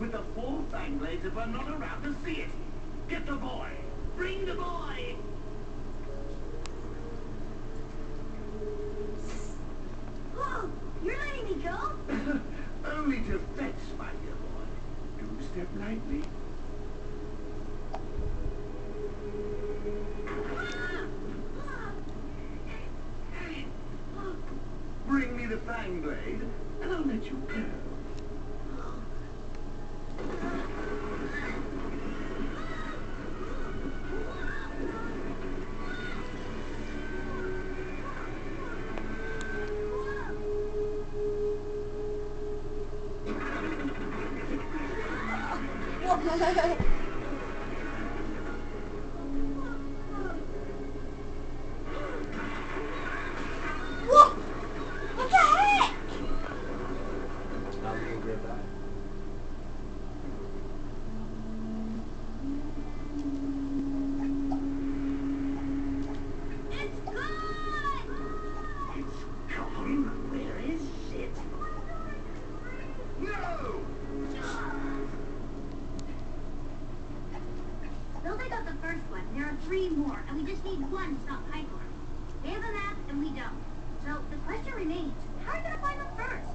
with the 4 fang blades if I'm not around to see it. Get the boy! Bring the boy! Whoa! You're letting me go? Only to fetch, my dear boy. Do step lightly. Bring me the fang blade, and I'll let you go. Whoa! What the heck? Now we will get back. It's gone! It's gone? Where is it? No! Those got the first one. There are 3 more, and we just need 1 to stop Piper. They have a map, and we don't. So the question remains, how are you going to find them first?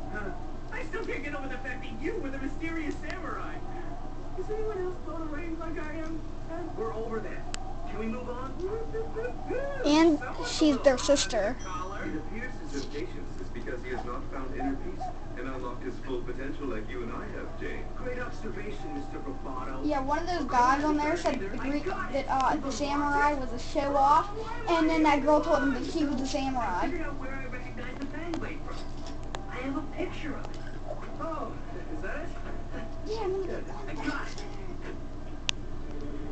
I still can't get over the fact that you were the mysterious samurai. Is anyone else blown away like I am? We're over that. Can we move on? And she's their sister. It appears his impatience is because he has not found inner peace and unlocked his full potential like you and I have, Jane. Great observation, Mr. Bravado. Yeah, one of those guys on there said that the samurai was a show-off, and then that girl told him that he was a samurai. Figured out where I